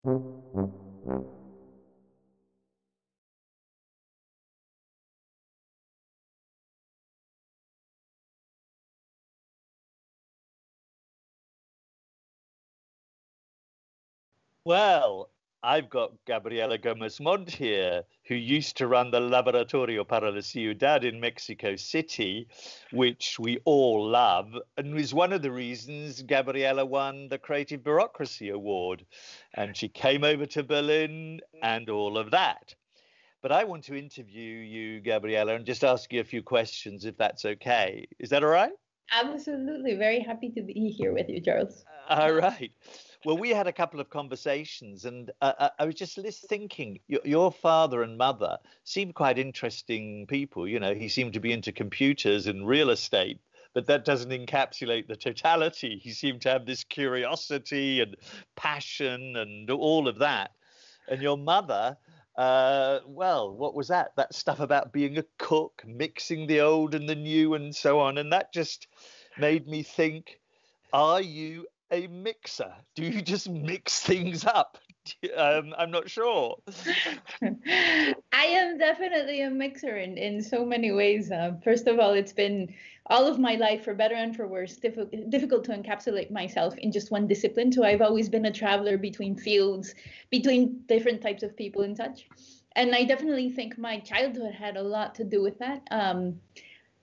Well, I've got Gabriella Gomez-Montt here, who used to run the Laboratorio para la Ciudad in Mexico City, which we all love, and was one of the reasons Gabriella won the Creative Bureaucracy Award. And she came over to Berlin and all of that. But I want to interview you, Gabriella, and just ask you a few questions, if that's okay. Is that all right? Absolutely. Very happy to be here with you, Charles. All right. Well, we had a couple of conversations, and I was just thinking, your father and mother seemed quite interesting people. You know, he seemed to be into computers and real estate, but that doesn't encapsulate the totality. He seemed to have this curiosity and passion and all of that. And your mother, well, what was that? That stuff about being a cook, mixing the old and the new, and so on. And that just made me think, are you a mixer? Do you just mix things up? I'm not sure. I am definitely a mixer in so many ways. First of all, it's been all of my life, for better and for worse, difficult to encapsulate myself in just one discipline. So I've always been a traveler between fields, between different types of people and such. And I definitely think my childhood had a lot to do with that.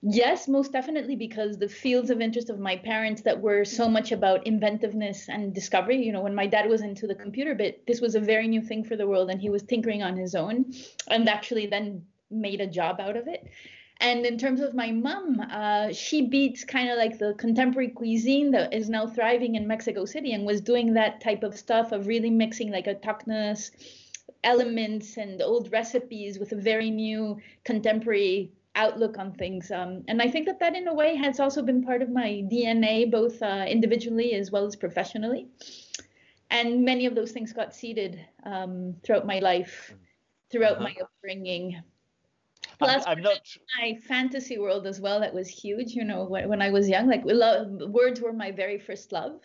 Yes, most definitely, because the fields of interest of my parents that were so much about inventiveness and discovery. You know, when my dad was into the computer bit, this was a very new thing for the world, and he was tinkering on his own and actually then made a job out of it. And in terms of my mom, she beats kind of like the contemporary cuisine that is now thriving in Mexico City and was doing that type of stuff of really mixing like autochthonous elements and old recipes with a very new contemporary outlook on things. And I think that that in a way has also been part of my DNA, both individually as well as professionally. And many of those things got seeded throughout my life, throughout my upbringing. Plus, I'm not. My fantasy world as well, that was huge. You know, when I was young, like words were my very first love.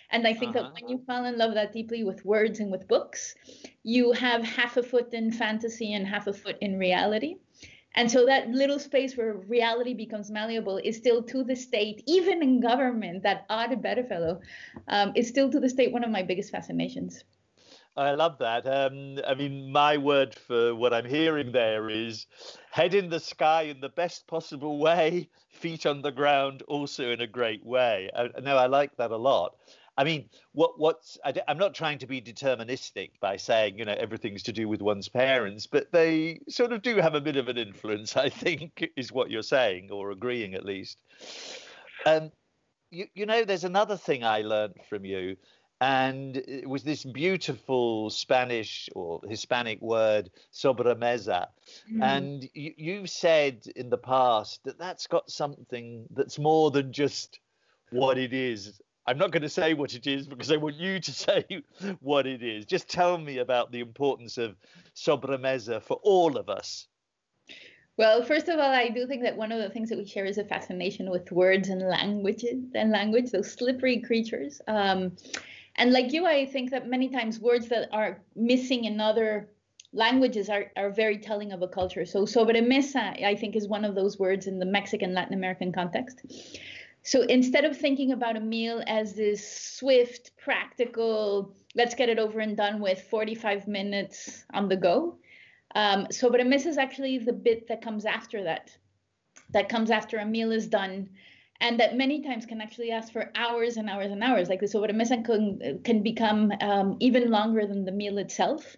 And I think that when you fall in love that deeply with words and with books, you have half a foot in fantasy and half a foot in reality. And so that little space where reality becomes malleable is still to this date, even in government, that odd bedfellow, is still to this date one of my biggest fascinations. I love that. I mean, my word for what I'm hearing there is head in the sky in the best possible way, feet on the ground also in a great way. No, I like that a lot. I mean, I'm not trying to be deterministic by saying, you know, everything's to do with one's parents, but they sort of do have a bit of an influence, I think, is what you're saying, or agreeing at least. You know, there's another thing I learned from you, and it was this beautiful Spanish or Hispanic word, sobremesa. And you've said in the past that that's got something that's more than just what it is. I'm not going to say what it is because I want you to say what it is. Just tell me about the importance of sobremesa for all of us. Well, first of all, I do think that one of the things that we share is a fascination with words and language, those slippery creatures. And like you, I think that many times words that are missing in other languages are very telling of a culture. So sobremesa, I think, is one of those words in the Mexican, Latin American context. So instead of thinking about a meal as this swift, practical, let's get it over and done with 45 minutes on the go, sobremesa is actually the bit that comes after that comes after a meal is done, and that many times can actually last for hours and hours and hours. Like the sobremesa can become even longer than the meal itself.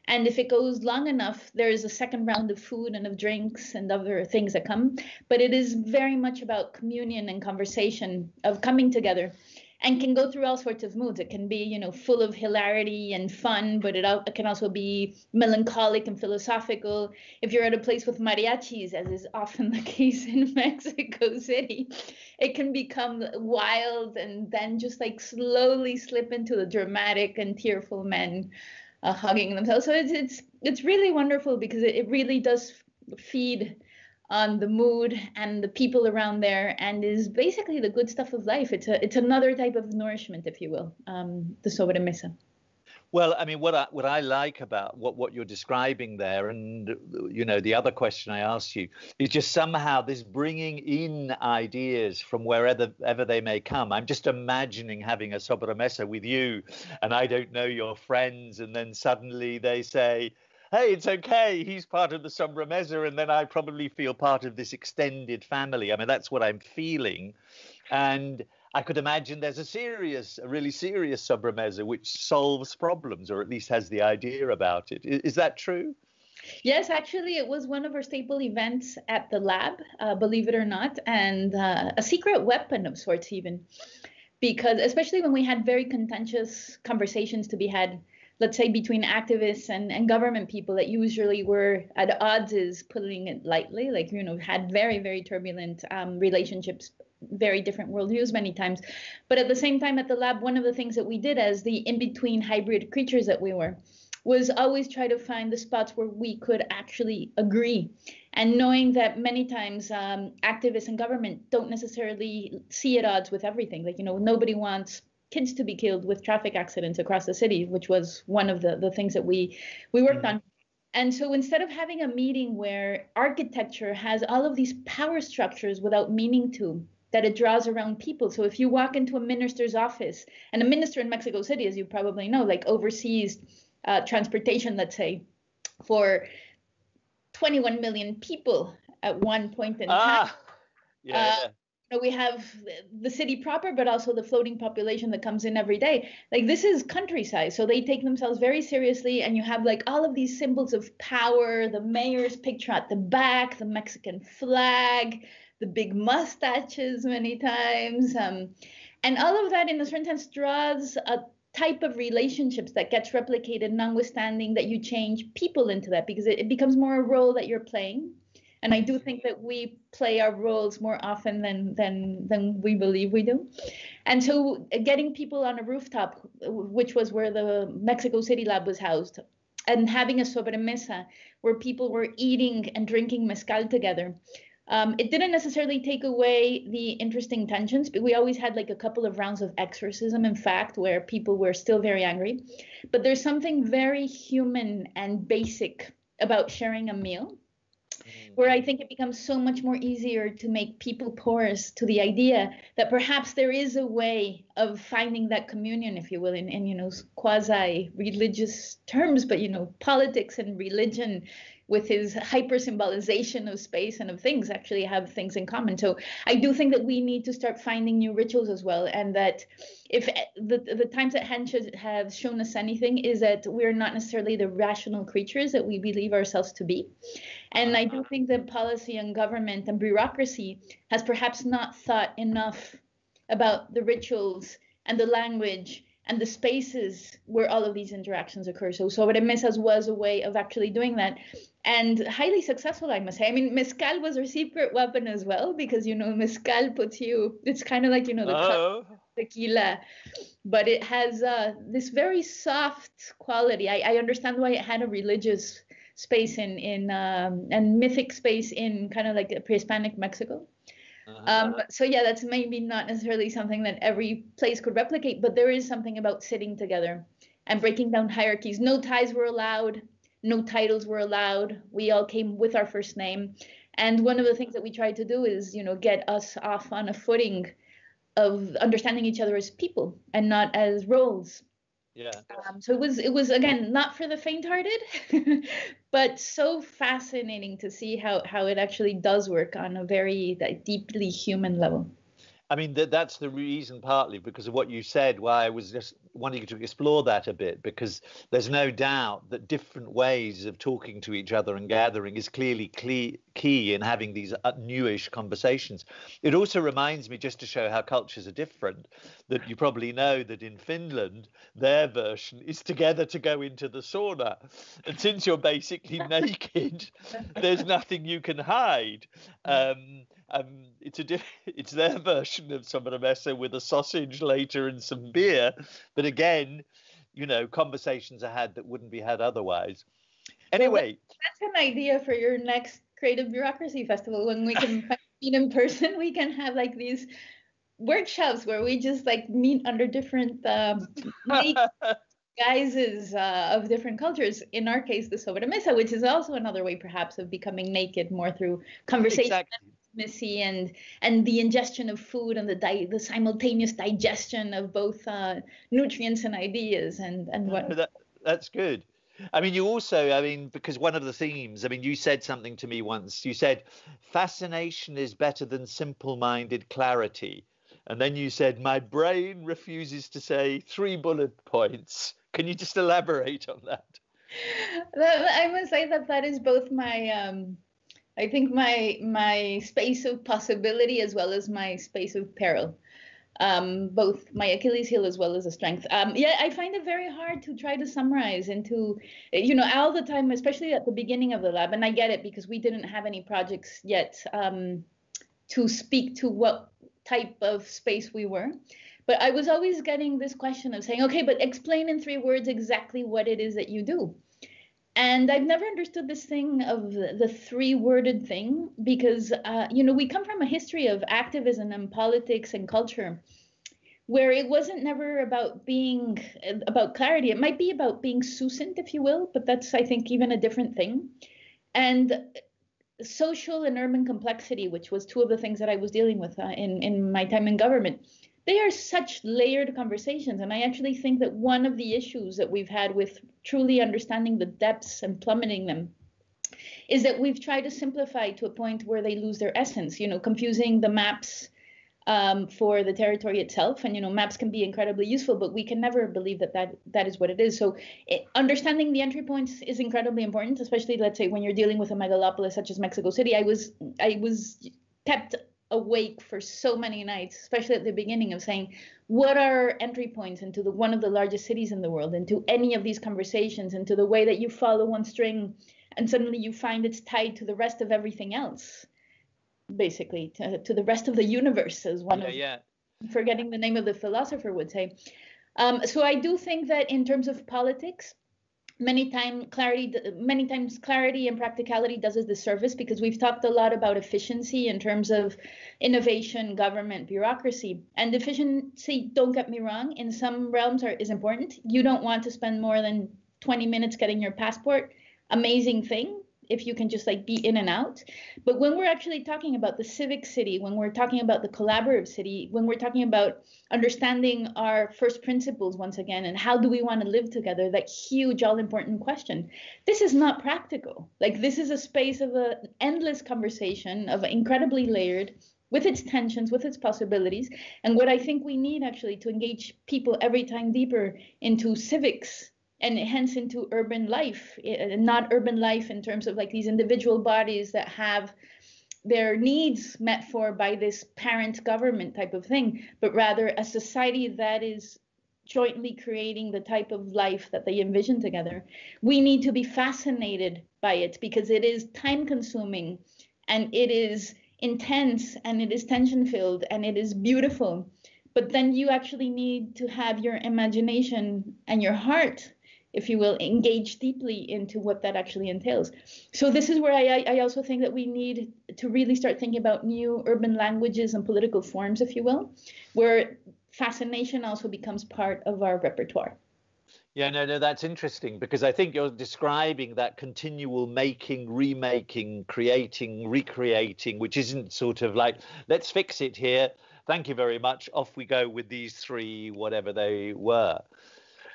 And if it goes long enough, there is a second round of food and of drinks and other things that come. But it is very much about communion and conversation, of coming together, and can go through all sorts of moods. It can be, you know, full of hilarity and fun, but it can also be melancholic and philosophical. If you're at a place with mariachis, as is often the case in Mexico City, it can become wild and then just like slowly slip into the dramatic and tearful men hugging themselves. So it's really wonderful because it really does feed on the mood and the people around there, and is basically the good stuff of life. It's another type of nourishment, if you will, the sobremesa. Well, I mean, what I like about what you're describing there, and the other question I asked you is just somehow this bringing in ideas from wherever ever they may come. I'm just imagining having a sobremesa with you, and I don't know your friends, and then suddenly they say, "Hey, it's okay. He's part of the sobremesa," and then I probably feel part of this extended family. I mean, that's what I'm feeling, and I could imagine there's a really serious sobremesa which solves problems, or at least has the idea about it. Is that true? Yes, actually, it was one of our staple events at the lab, believe it or not, and a secret weapon of sorts, even, because especially when we had very contentious conversations to be had, let's say between activists and government people that usually were at odds, is putting it lightly, like, had very, very turbulent relationships, very different worldviews many times. But at the same time, at the lab, one of the things that we did as the in-between hybrid creatures that we were was always try to find the spots where we could actually agree. And knowing that many times activists and government don't necessarily see at odds with everything. Like, nobody wants kids to be killed with traffic accidents across the city, which was one of the things that we worked on. And so instead of having a meeting where architecture has all of these power structures without meaning to, that it draws around people. So if you walk into a minister's office, and a minister in Mexico City, as you probably know, like oversees transportation, let's say, for 21 million people at one point in time. Yeah. We have the city proper, but also the floating population that comes in every day. Like, this is countryside, so they take themselves very seriously, and you have like all of these symbols of power, the mayor's picture at the back, the Mexican flag, the big mustaches many times, and all of that in a certain sense draws a type of relationships that gets replicated, notwithstanding that you change people into that, because it becomes more a role that you're playing. And I do think that we play our roles more often than we believe we do. And so getting people on a rooftop, which was where the Mexico City lab was housed, and having a sobremesa where people were eating and drinking mezcal together, it didn't necessarily take away the interesting tensions, but we always had like a couple of rounds of exorcism, in fact, where people were still very angry. But there's something very human and basic about sharing a meal, where I think it becomes so much more easier to make people porous to the idea that perhaps there is a way of finding that communion, if you will, in quasi-religious terms, but, politics and religion with his hyper-symbolization of space and of things actually have things in common. So I do think that we need to start finding new rituals as well, and that if the times at hand have shown us anything, is that we're not necessarily the rational creatures that we believe ourselves to be. And I do think that policy and government and bureaucracy has perhaps not thought enough about the rituals and the language and the spaces where all of these interactions occur. So sobremesas was a way of actually doing that, and highly successful, I must say. I mean, mezcal was our secret weapon as well, because, mezcal puts you, it's kind of like, the tequila, but it has this very soft quality. I understand why it had a religious space and mythic space in kind of like pre-Hispanic Mexico. So yeah, that's maybe not necessarily something that every place could replicate, but there is something about sitting together and breaking down hierarchies. No ties were allowed, no titles were allowed. We all came with our first name. And one of the things that we tried to do is, get us off on a footing of understanding each other as people and not as roles. Yeah. So it was again not for the faint-hearted, but so fascinating to see how it actually does work on a very deeply human level. I mean, that's the reason, partly because of what you said, why I was just wanting to explore that a bit, because there's no doubt that different ways of talking to each other and gathering is clearly key in having these newish conversations. It also reminds me, just to show how cultures are different, that you probably know that in Finland, their version is together to go into the sauna. And since you're basically naked, there's nothing you can hide. It's their version of sobremesa with a sausage later and some beer. But again, conversations are had that wouldn't be had otherwise. Anyway, that's an idea for your next Creative Bureaucracy Festival. When we can meet in person, we can have like these workshops where we just like meet under different guises of different cultures. In our case, the sobremesa, which is also another way, perhaps, of becoming naked more through conversation, Exactly. intimacy, and the ingestion of food and the simultaneous digestion of both nutrients and ideas and No, what. that's good. I mean, you also, I mean, because one of the themes, I mean, you said something to me once. You said, fascination is better than simple-minded clarity. And then you said, my brain refuses to say 3 bullet points. Can you just elaborate on that? I must say that that is both my I think my space of possibility as well as my space of peril. Both my Achilles heel as well as a strength. Yeah, I find it very hard to try to summarize into, all the time, especially at the beginning of the lab. And I get it because we didn't have any projects yet to speak to what type of space we were. But I was always getting this question of saying, okay, but explain in 3 words exactly what it is that you do. And I've never understood this thing of the 3-worded thing because, we come from a history of activism and politics and culture where it wasn't never about being about clarity. It might be about being succinct, if you will, but that's, I think, even a different thing. And social and urban complexity, which was 2 of the things that I was dealing with in my time in government, they are such layered conversations. And I actually think that one of the issues that we've had with truly understanding the depths and plummeting them is that we've tried to simplify to a point where they lose their essence, confusing the maps for the territory itself. And, maps can be incredibly useful, but we can never believe that is what it is. So understanding the entry points is incredibly important, especially, let's say, when you're dealing with a megalopolis such as Mexico City. I was kept awake for so many nights, especially at the beginning, of saying, what are entry points into one of the largest cities in the world, into any of these conversations, into the way that you follow one string and suddenly you find it's tied to the rest of everything else, basically to the rest of the universe, as one of, forgetting the name of the philosopher, would say. So I do think that in terms of politics, many times clarity and practicality does us the service, because we've talked a lot about efficiency in terms of innovation, government, bureaucracy. And efficiency, don't get me wrong, in some realms is important. You don't want to spend more than 20 minutes getting your passport. Amazing thing if you can just be in and out. But when we're actually talking about the civic city, when we're talking about the collaborative city, when we're talking about understanding our first principles once again, and how do we want to live together, that huge, all important question, this is not practical. This is a space of an endless conversation, of incredibly layered, with its tensions, with its possibilities. And what I think we need actually to engage people every time deeper into civics, and hence into urban life, not urban life in terms of these individual bodies that have their needs met for by this parent government type of thing, but rather a society that is jointly creating the type of life that they envision together. We need to be fascinated by it because it is time consuming and it is intense and it is tension filled and it is beautiful. But then you actually need to have your imagination and your heart, if you will, engage deeply into what that actually entails. So this is where I also think that we need to really start thinking about new urban languages and political forms, if you will, where fascination also becomes part of our repertoire. Yeah, no, that's interesting, because I think you're describing that continual making, remaking, creating, recreating, which isn't sort of let's fix it here. Thank you very much. Off we go with these 3, whatever they were.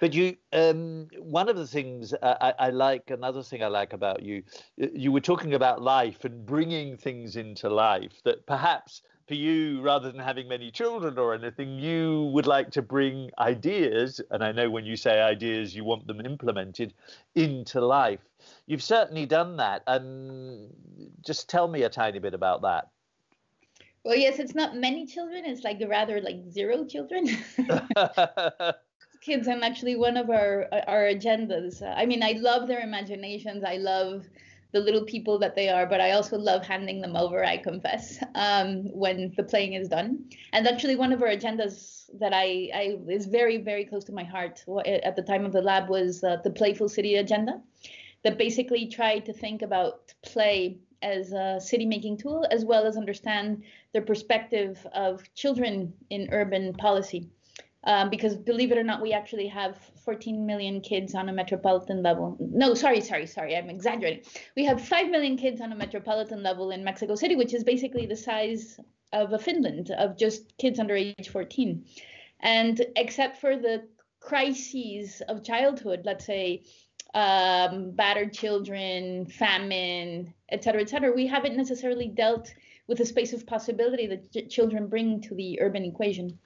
But you, one of the things another thing I like about you, you were talking about life and bringing things into life that perhaps for you, rather than having many children or anything, you would like to bring ideas. And I know when you say ideas, you want them implemented into life. You've certainly done that. And just tell me a tiny bit about that. Well, yes, it's not many children. It's rather 0 children. Kids, and actually one of our agendas. I mean, I love their imaginations. I love the little people that they are, but I also love handing them over, I confess, when the playing is done. And actually one of our agendas that I is very, very close to my heart at the time of the lab was the Playful City agenda, that basically tried to think about play as a city-making tool, as well as understand the perspective of children in urban policy. because believe it or not, we actually have 14 million kids on a metropolitan level. No, sorry, I'm exaggerating. We have 5 million kids on a metropolitan level in Mexico City, which is basically the size of a Finland, of just kids under age 14. And except for the crises of childhood, let's say battered children, famine, et cetera, we haven't necessarily dealt with the space of possibility that children bring to the urban equation.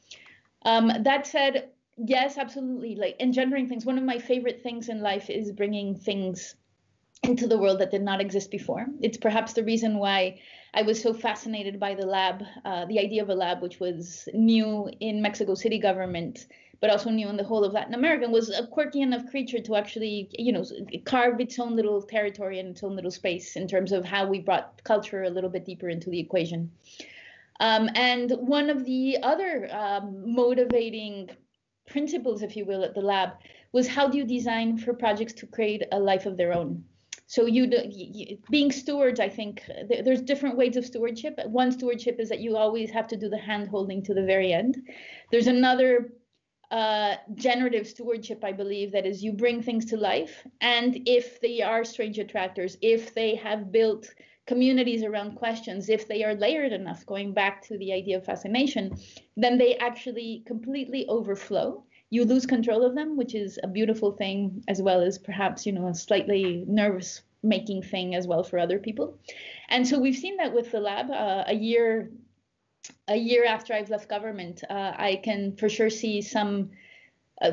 That said, yes, absolutely. Like engendering things. One of my favorite things in life is bringing things into the world that did not exist before. It's perhaps the reason why I was so fascinated by the lab, the idea of a lab, which was new in Mexico City government, but also new in the whole of Latin America, and was a quirky enough creature to actually, carve its own little territory and its own little space in terms of how we brought culture a little bit deeper into the equation. And one of the other motivating principles, if you will, at the lab was how do you design for projects to create a life of their own? So being stewards, I think there's different ways of stewardship. One stewardship is that you always have to do the hand holding to the very end. There's another generative stewardship, I believe, that is you bring things to life. And if they are strange attractors, if they have built communities around questions, if they are layered enough, going back to the idea of fascination, then they actually completely overflow. You lose control of them, which is a beautiful thing, as well as perhaps, a slightly nervous making thing as well for other people. And so we've seen that with the lab. A year after I've left government, I can for sure see some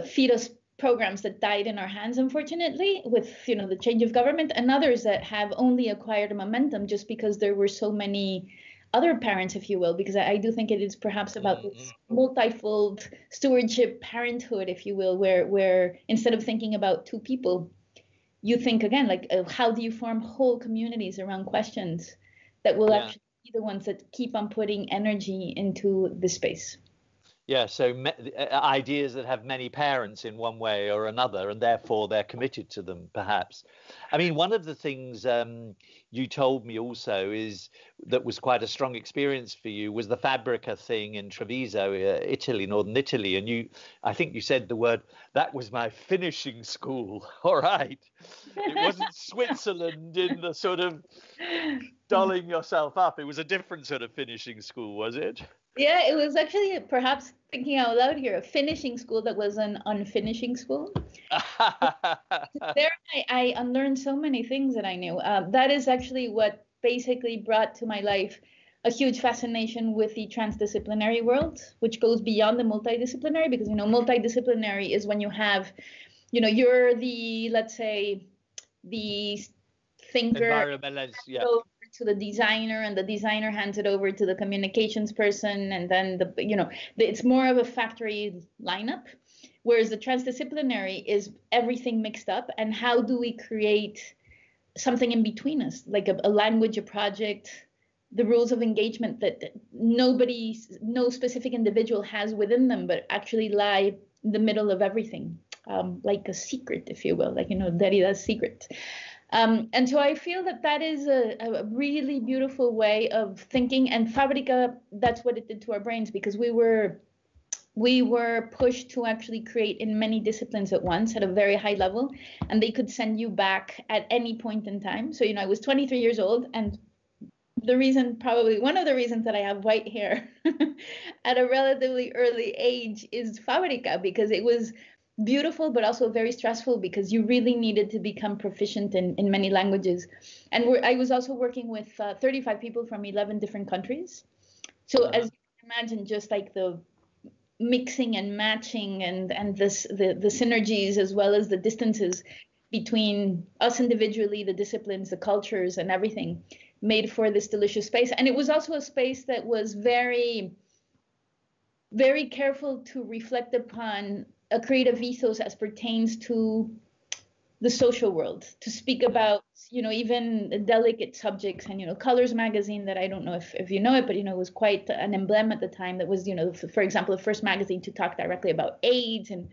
fetus programs that died in our hands, unfortunately, with the change of government, and others that have only acquired momentum just because there were so many other parents, if you will, because I do think it is perhaps about this multifold stewardship parenthood, if you will, where instead of thinking about two people, you think again, like how do you form whole communities around questions that will actually be the ones that keep on putting energy into the space. Yeah, so ideas that have many parents in one way or another, and therefore they're committed to them, perhaps. I mean, one of the things you told me also is that was quite a strong experience for you was the Fabrica thing in Treviso, Italy, northern Italy. And I think you said the word, that was my finishing school. All right. It wasn't Switzerland in the sort of dolling yourself up. It was a different sort of finishing school, was it? Yeah, it was actually, perhaps thinking out loud here, a finishing school that was an unfinishing school. There I unlearned so many things that I knew. That is actually what basically brought to my life a huge fascination with the transdisciplinary world, which goes beyond the multidisciplinary, because, multidisciplinary is when you have, you're the, let's say, the thinker. Environmentalist, yeah. To the designer, and the designer hands it over to the communications person, and then it's more of a factory lineup, whereas the transdisciplinary is everything mixed up, and how do we create something in between us, like a language, a project, the rules of engagement that no specific individual has within them, but actually lie in the middle of everything, like a secret, if you will, like Derrida's secret. And so I feel that is a really beautiful way of thinking, and Fabrica, that's what it did to our brains, because we were pushed to actually create in many disciplines at once at a very high level, and they could send you back at any point in time. So, I was 23 years old, and one of the reasons that I have white hair at a relatively early age is Fabrica, because it was beautiful, but also very stressful, because you really needed to become proficient in many languages. And I was also working with 35 people from 11 different countries. So as you can imagine, just like the mixing and matching and the synergies, as well as the distances between us individually, the disciplines, the cultures, and everything, made for this delicious space. And it was also a space that was very, very careful to reflect upon a creative ethos as pertains to the social world, to speak about, even delicate subjects. And, Colors magazine, that I don't know if you know it, but, it was quite an emblem at the time, that was, for example, the first magazine to talk directly about AIDS. And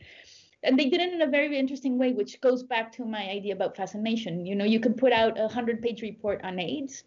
they did it in a very, very interesting way, which goes back to my idea about fascination. You can put out a 100-page report on AIDS,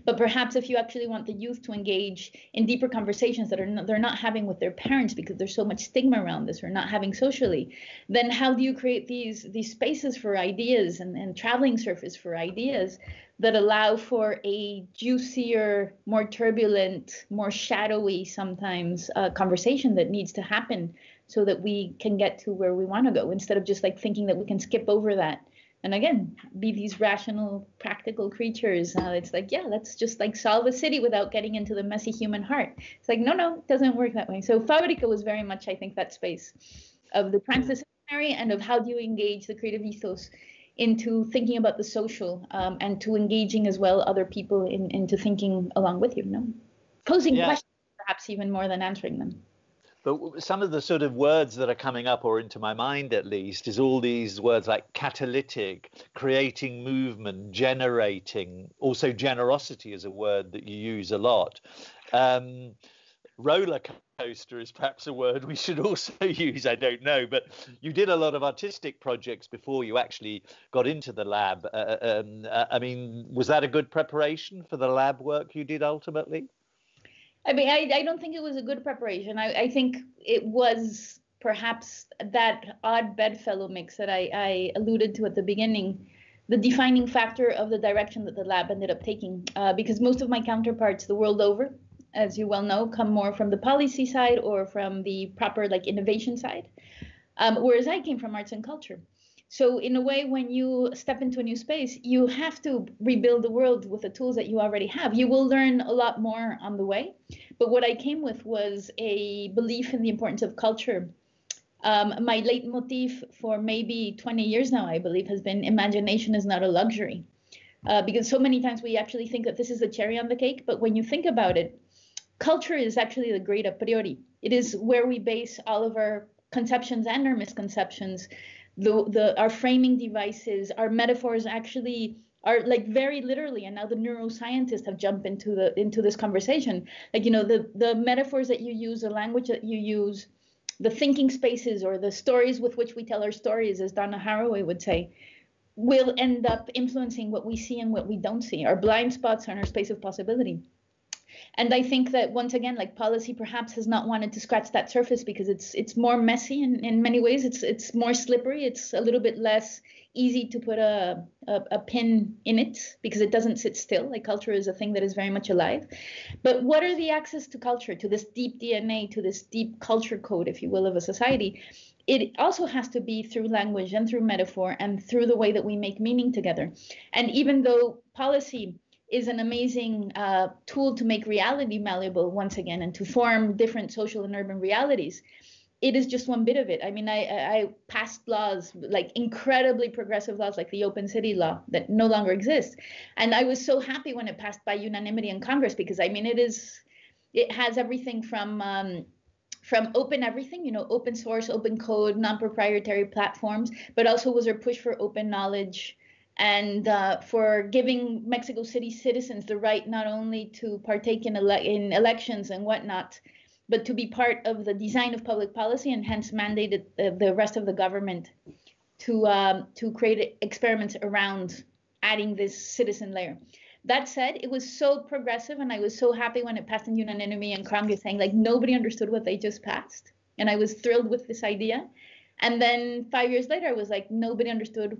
But perhaps if you actually want the youth to engage in deeper conversations that they're not having with their parents because there's so much stigma around this, or not having socially, then how do you create these spaces for ideas and traveling surface for ideas that allow for a juicier, more turbulent, more shadowy sometimes conversation that needs to happen so that we can get to where we want to go, instead of just like thinking that we can skip over that. And again, be these rational, practical creatures. It's like, yeah, let's just like solve a city without getting into the messy human heart. It's like, no, it doesn't work that way. So Fabrica was very much, I think, that space of the transdisciplinary and of how do you engage the creative ethos into thinking about the social, and to engaging as well other people into thinking along with you, posing questions perhaps even more than answering them. But some of the sort of words that are coming up, or into my mind at least, is all these words like catalytic, creating movement, generating. Also, generosity is a word that you use a lot. Roller coaster is perhaps a word we should also use, I don't know. But you did a lot of artistic projects before you actually got into the lab. I mean, was that a good preparation for the lab work you did ultimately? I mean, I don't think it was a good preparation. I think it was perhaps that odd bedfellow mix that I alluded to at the beginning, the defining factor of the direction that the lab ended up taking, because most of my counterparts the world over, as you well know, come more from the policy side or from the proper like innovation side, whereas I came from arts and culture. So in a way, when you step into a new space, you have to rebuild the world with the tools that you already have. You will learn a lot more on the way. But what I came with was a belief in the importance of culture. My leitmotif for maybe 20 years now, I believe, has been imagination is not a luxury. Because so many times we actually think that this is the cherry on the cake. But when you think about it, culture is actually the great a priori. It is where we base all of our conceptions and our misconceptions. Our framing devices, our metaphors actually are like very literally, and now the neuroscientists have jumped into this conversation. Like, the metaphors that you use, the language that you use, the thinking spaces or the stories with which we tell our stories, as Donna Haraway would say, will end up influencing what we see and what we don't see, our blind spots and our space of possibility. And I think that once again, like policy perhaps has not wanted to scratch that surface because it's more messy in many ways. It's more slippery. It's a little bit less easy to put a pin in it because it doesn't sit still. Like culture is a thing that is very much alive. But what are the access to culture, to this deep DNA, to this deep culture code, if you will, of a society? It also has to be through language and through metaphor and through the way that we make meaning together. And even though policy is an amazing tool to make reality malleable once again and to form different social and urban realities, it is just one bit of it. I mean, I passed laws, like incredibly progressive laws, like the Open City Law that no longer exists. And I was so happy when it passed by unanimity in Congress, because I mean, it has everything from open everything, open source, open code, non-proprietary platforms, but also was there push for open knowledge, and for giving Mexico City citizens the right not only to partake in elections and whatnot, but to be part of the design of public policy, and hence mandated the rest of the government to create experiments around adding this citizen layer. That said, it was so progressive, and I was so happy when it passed in unanimity in Congress, saying like nobody understood what they just passed, and I was thrilled with this idea. And then 5 years later, I was like, nobody understood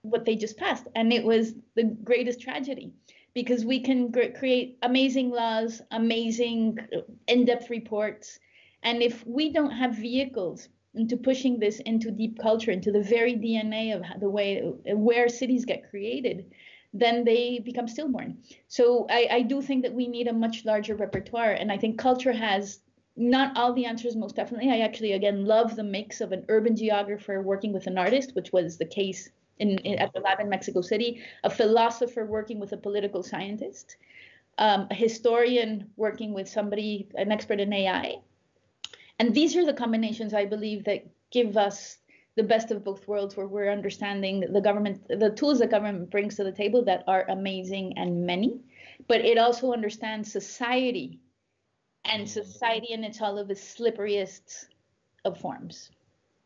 what they just passed. And it was the greatest tragedy, because we can create amazing laws, amazing in-depth reports. And if we don't have vehicles into pushing this into deep culture, into the very DNA of the way where cities get created, then they become stillborn. So I do think that we need a much larger repertoire. And I think culture has not all the answers, most definitely. I actually, again, love the mix of an urban geographer working with an artist, which was the case at the lab in Mexico City, a philosopher working with a political scientist, a historian working with somebody, an expert in AI. And these are the combinations, I believe, that give us the best of both worlds, where we're understanding the tools that government brings to the table that are amazing and many, but it also understands society, and society in its all of its slipperiest of forms.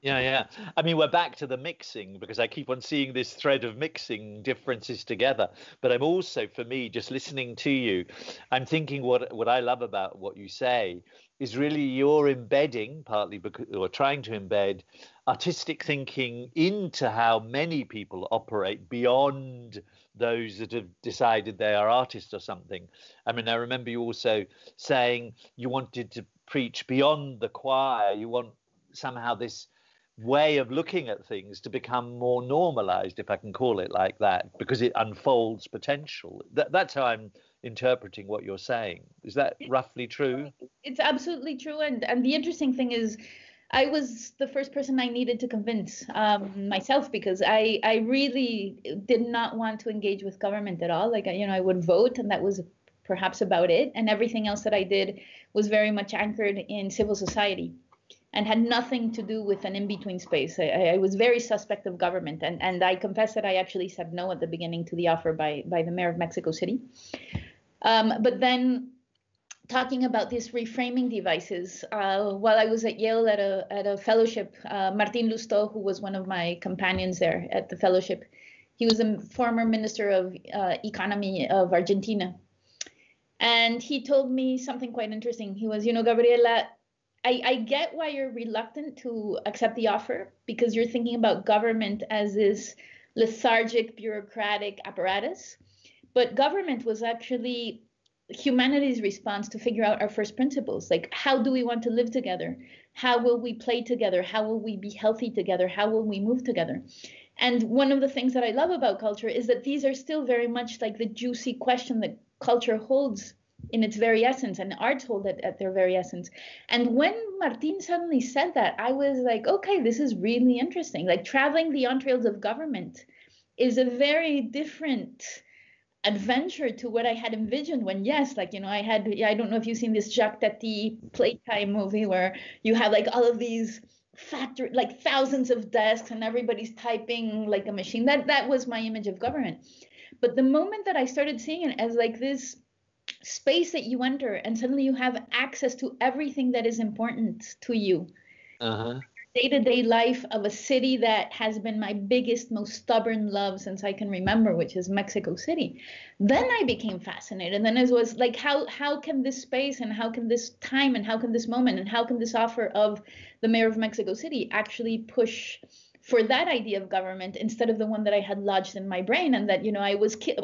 Yeah, yeah. I mean, we're back to the mixing because I keep on seeing this thread of mixing differences together. But I'm also, for me, just listening to you, I'm thinking what I love about what you say is really you're embedding, partly because, or trying to embed artistic thinking into how many people operate beyond those that have decided they are artists or something. I mean, I remember you also saying you wanted to preach beyond the choir. You want somehow this way of looking at things to become more normalized, if I can call it like that, because it unfolds potential. That's how I'm interpreting what you're saying. Is that roughly true? It's absolutely true. And the interesting thing is, I was the first person I needed to convince myself, because I really did not want to engage with government at all. Like, I would vote, and that was perhaps about it. And everything else that I did was very much anchored in civil society and had nothing to do with an in-between space. I was very suspect of government. And I confess that I actually said no at the beginning to the offer by the mayor of Mexico City. But then, talking about these reframing devices, while I was at Yale at a fellowship, Martin Lustó, who was one of my companions there at the fellowship, he was a former minister of economy of Argentina. And he told me something quite interesting. He was, Gabriela, I get why you're reluctant to accept the offer, because you're thinking about government as this lethargic, bureaucratic apparatus. But government was actually humanity's response to figure out our first principles. Like, how do we want to live together? How will we play together? How will we be healthy together? How will we move together? And one of the things that I love about culture is that these are still very much like the juicy question that culture holds in its very essence, and arts hold it at their very essence. And when Martin suddenly said that, I was like, okay, this is really interesting. Like, traveling the entrails of government is a very different adventure to what I had envisioned when, yes, like, I don't know if you've seen this Jacques Tati Playtime movie where you have like all of these factory, like thousands of desks and everybody's typing like a machine. That was my image of government. But the moment that I started seeing it as like this space that you enter and suddenly you have access to everything that is important to you, day-to-day life of a city that has been my biggest, most stubborn love since I can remember, which is Mexico City, then I became fascinated. And then it was like, how can this space and how can this time and how can this moment and how can this offer of the mayor of Mexico City actually push for that idea of government instead of the one that I had lodged in my brain, and that,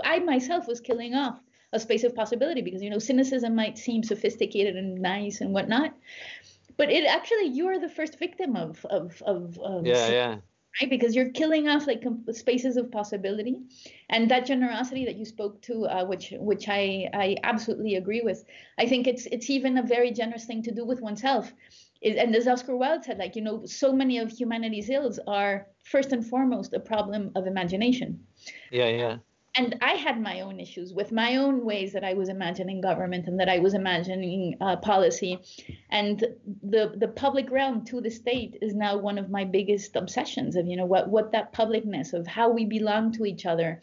I myself was killing off a space of possibility, because, cynicism might seem sophisticated and nice and whatnot, but it actually, you're the first victim of yeah, right? Because you're killing off like spaces of possibility, and that generosity that you spoke to, which I absolutely agree with. I think it's even a very generous thing to do with oneself. And as Oscar Wilde said, like, so many of humanity's ills are first and foremost a problem of imagination. Yeah. And I had my own issues with my own ways that I was imagining government and that I was imagining policy. And the public realm to the state is now one of my biggest obsessions of, what that publicness of how we belong to each other,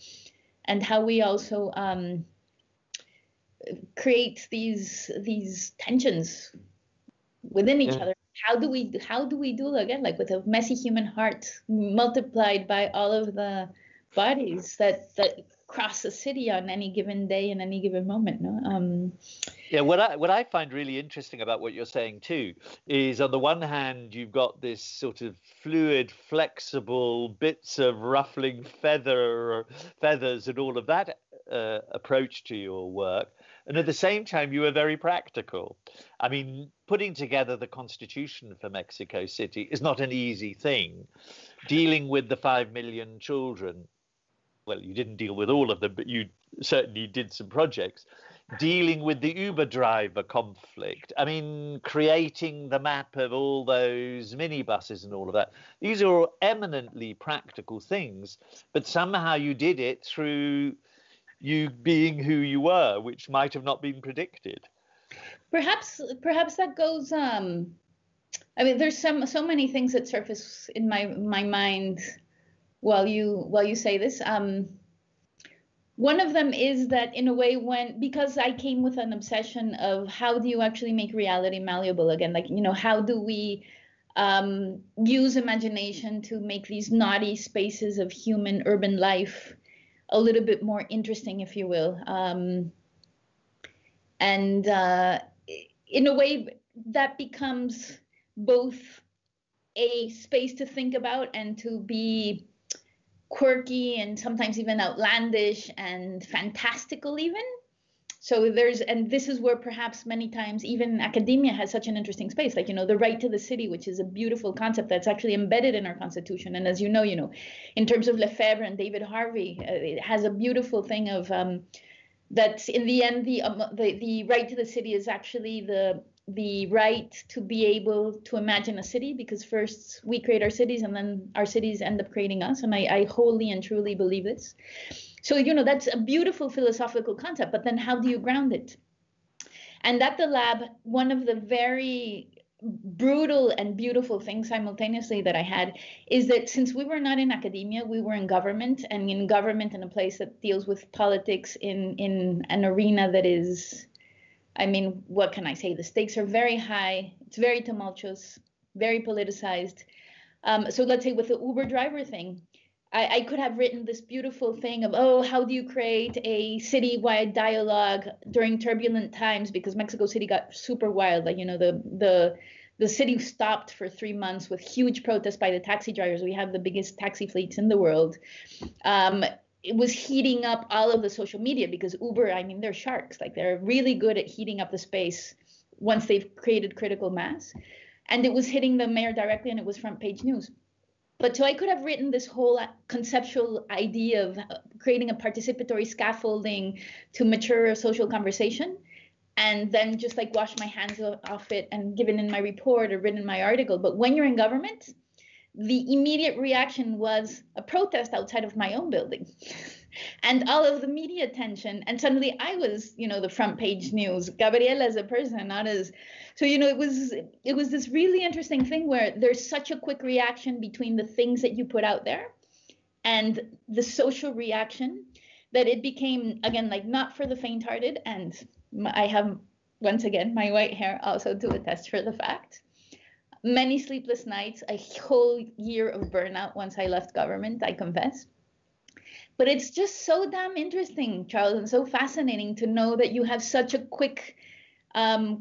and how we also create these tensions within each other. How do we do again, like with a messy human heart multiplied by all of the bodies that cross a city on any given day in any given moment, no? Yeah, what I find really interesting about what you're saying too is, on the one hand, you've got this sort of fluid, flexible bits of ruffling feathers and all of that approach to your work, and at the same time, you were very practical. I mean, putting together the Constitution for Mexico City is not an easy thing. Dealing with the 5 million children, well, you didn't deal with all of them, but you certainly did some projects. Dealing with the Uber driver conflict. I mean, creating the map of all those minibuses and all of that. These are all eminently practical things, but somehow you did it through you being who you were, which might have not been predicted. Perhaps that goes. I mean, there's so many things that surface in my mind while you say this. One of them is that, in a way, because I came with an obsession of how do you actually make reality malleable again? Like, how do we use imagination to make these naughty spaces of human urban life a little bit more interesting, if you will. And in a way, that becomes both a space to think about and to be quirky and sometimes even outlandish and fantastical even. So and this is where perhaps many times even academia has such an interesting space, like, the right to the city, which is a beautiful concept that's actually embedded in our constitution. And as you know, in terms of Lefebvre and David Harvey, it has a beautiful thing of that in the end, the right to the city is actually the right to be able to imagine a city, because first we create our cities and then our cities end up creating us. And I wholly and truly believe this. So, that's a beautiful philosophical concept, but then how do you ground it? And at the lab, one of the very brutal and beautiful things simultaneously that I had is that since we were not in academia, we were in government, and in government in a place that deals with politics in an arena that is, I mean, what can I say? The stakes are very high. It's very tumultuous, very politicized. So let's say with the Uber driver thing, I could have written this beautiful thing of, how do you create a citywide dialogue during turbulent times? Because Mexico City got super wild. Like, the city stopped for 3 months with huge protests by the taxi drivers. We have the biggest taxi fleets in the world. It was heating up all of the social media because Uber, I mean, they're sharks. Like, they're really good at heating up the space once they've created critical mass. And it was hitting the mayor directly, and it was front page news. But so I could have written this whole conceptual idea of creating a participatory scaffolding to mature a social conversation, and then just like wash my hands off it and given in my report or written in my article. But when you're in government, the immediate reaction was a protest outside of my own building and all of the media attention. And suddenly I was, the front page news, Gabriella as a person, not as, so, it was this really interesting thing where there's such a quick reaction between the things that you put out there and the social reaction that it became, again, like not for the faint-hearted. And I have, once again, my white hair also to attest for the fact. Many sleepless nights, a whole year of burnout once I left government, I confess. But it's just so damn interesting, Charles, and so fascinating to know that you have such a quick,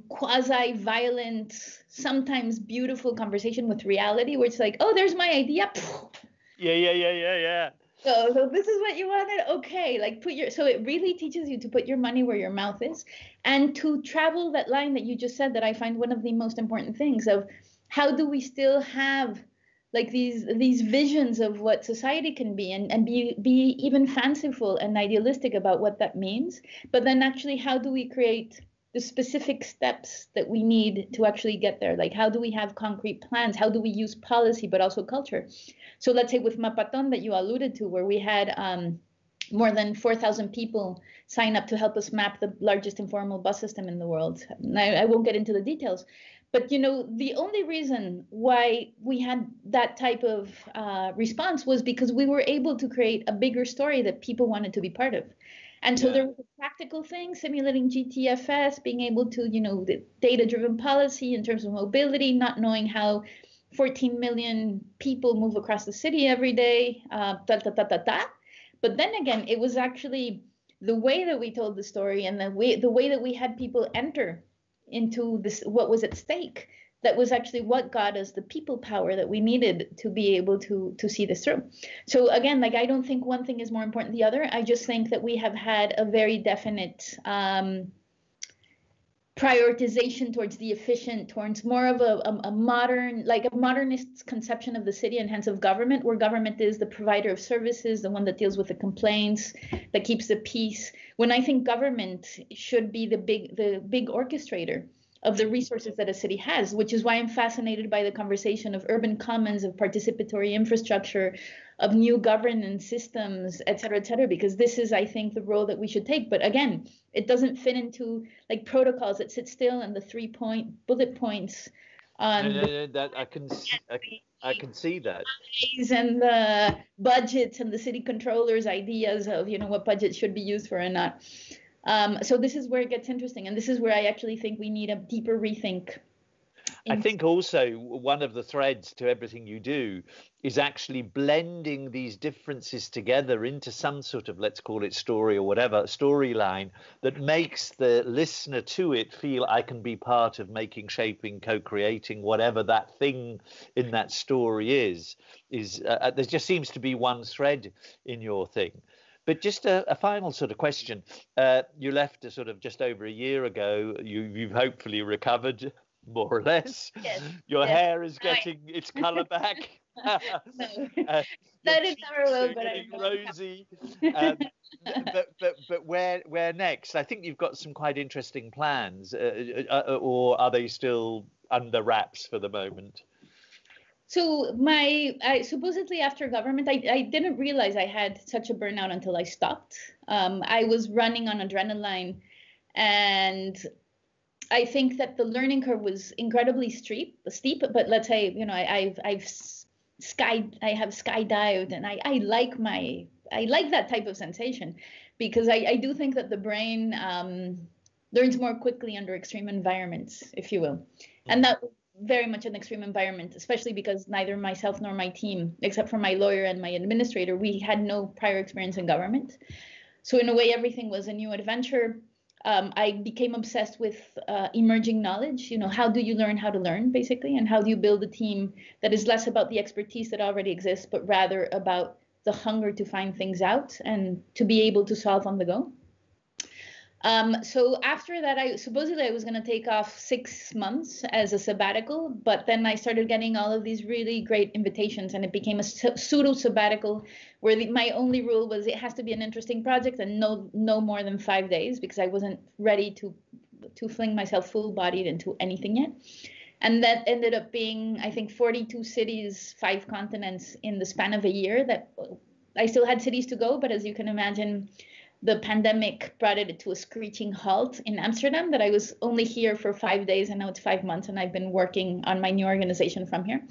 quasi-violent, sometimes beautiful conversation with reality, where it's like, there's my idea. Yeah. So this is what you wanted? Okay, like so it really teaches you to put your money where your mouth is and to travel that line that you just said, that I find one of the most important things of how do we still have like these visions of what society can be and be even fanciful and idealistic about what that means. But then actually, how do we create the specific steps that we need to actually get there? Like, how do we have concrete plans? How do we use policy, but also culture? So let's say with Mapaton that you alluded to, where we had more than 4,000 people sign up to help us map the largest informal bus system in the world. I won't get into the details. But, the only reason why we had that type of response was because we were able to create a bigger story that people wanted to be part of. And so there was a practical thing, simulating GTFS, being able to, the data-driven policy in terms of mobility, not knowing how 14 million people move across the city every day, But then again, it was actually the way that we told the story and the way that we had people enter into this, what was at stake, that was actually what got us the people power that we needed to be able to see this through. So again, like, I don't think one thing is more important than the other. I just think that we have had a very definite prioritization towards the efficient, towards more of a modern, like a modernist conception of the city and hence of government, where government is the provider of services, the one that deals with the complaints, that keeps the peace. When I think government should be the big orchestrator of the resources that a city has, which is why I'm fascinated by the conversation of urban commons, of participatory infrastructure, of new governance systems, et cetera, because this is, I think, the role that we should take. But again, it doesn't fit into like protocols that sit still and the 3-point bullet points on that I can see that. And the budgets and the city controllers' ideas of, what budget should be used for and not. So this is where it gets interesting. And this is where I actually think we need a deeper rethink. I think also one of the threads to everything you do is actually blending these differences together into some sort of, let's call it story or whatever, storyline that makes the listener to it feel I can be part of making, shaping, co-creating whatever that thing in that story is. There just seems to be one thread in your thing. But just a final sort of question. You left a sort of just over a year ago. You've hopefully recovered more or less. Yes, Your yes. hair is getting its color back. No. That is never well, but getting rosy. But where next? I think you've got some quite interesting plans, or are they still under wraps for the moment? So supposedly after government, I didn't realize I had such a burnout until I stopped. I was running on adrenaline, and I think that the learning curve was incredibly steep. But let's say, you know, I have skydived, and I like that type of sensation, because I do think that the brain learns more quickly under extreme environments, if you will, and that very much an extreme environment, especially because neither myself nor my team, except for my lawyer and my administrator, we had no prior experience in government. So in a way, everything was a new adventure. I became obsessed with emerging knowledge. You know, how do you learn how to learn, basically, and how do you build a team that is less about the expertise that already exists, but rather about the hunger to find things out and to be able to solve on the go. So after that, I was going to take off 6 months as a sabbatical, but then I started getting all of these really great invitations, and it became a pseudo sabbatical where my only rule was it has to be an interesting project and no more than 5 days, because I wasn't ready to fling myself full-bodied into anything yet. And that ended up being, I think, 42 cities, 5 continents in the span of a year. That I still had cities to go, but as you can imagine, the pandemic brought it to a screeching halt in Amsterdam, that I was only here for 5 days, and now it's 5 months, and I've been working on my new organization from here.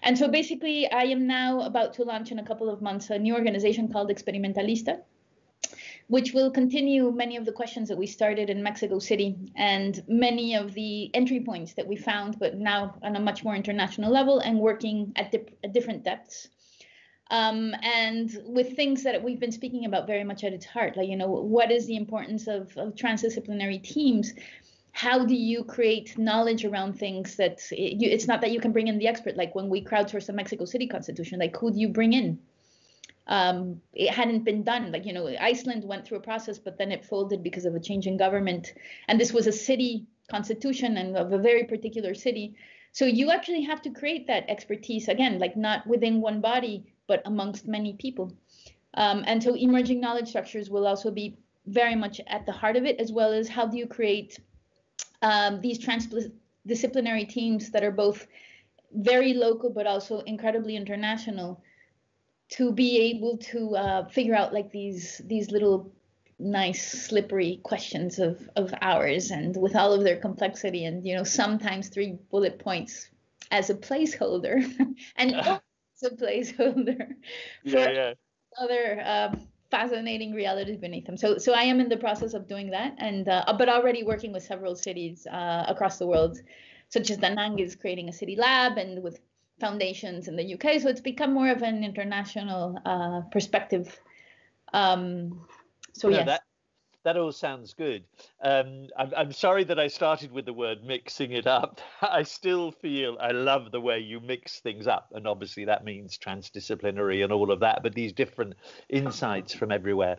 And so basically, I am now about to launch in a couple of months a new organization called Experimentalista, which will continue many of the questions that we started in Mexico City and many of the entry points that we found, but now on a much more international level and working at different depths. And with things that we've been speaking about very much at its heart, like, you know, what is the importance of transdisciplinary teams? How do you create knowledge around things that it's not that you can bring in the expert, like when we crowdsourced the Mexico City Constitution, like who do you bring in? It hadn't been done. Like, you know, Iceland went through a process, but then it folded because of a change in government. And this was a city constitution and of a very particular city. So you actually have to create that expertise, again, like not within one body, but amongst many people. And so emerging knowledge structures will also be very much at the heart of it, as well as how do you create these transdisciplinary teams that are both very local, but also incredibly international, to be able to figure out like these little nice slippery questions of ours, and with all of their complexity, and, you know, sometimes 3 bullet points as a placeholder and a placeholder for other fascinating realities beneath them. So I am in the process of doing that, and but already working with several cities across the world, such as Da Nang is creating a city lab, and with foundations in the UK. So it's become more of an international perspective. So yes. That all sounds good. I'm sorry that I started with the word mixing it up. I still feel I love the way you mix things up. And obviously that means transdisciplinary and all of that, but these different insights from everywhere.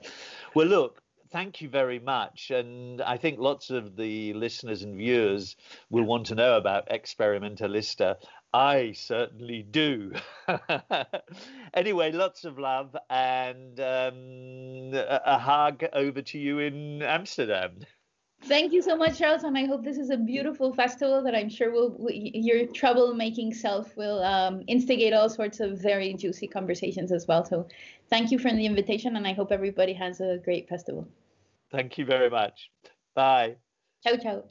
Well, look, thank you very much. And I think lots of the listeners and viewers will want to know about Experimentalista. I certainly do. Anyway, lots of love, and a hug over to you in Amsterdam. Thank you so much, Charles, and I hope this is a beautiful festival that I'm sure your troublemaking self will instigate all sorts of very juicy conversations as well. So thank you for the invitation, and I hope everybody has a great festival. Thank you very much. Bye. Ciao, ciao.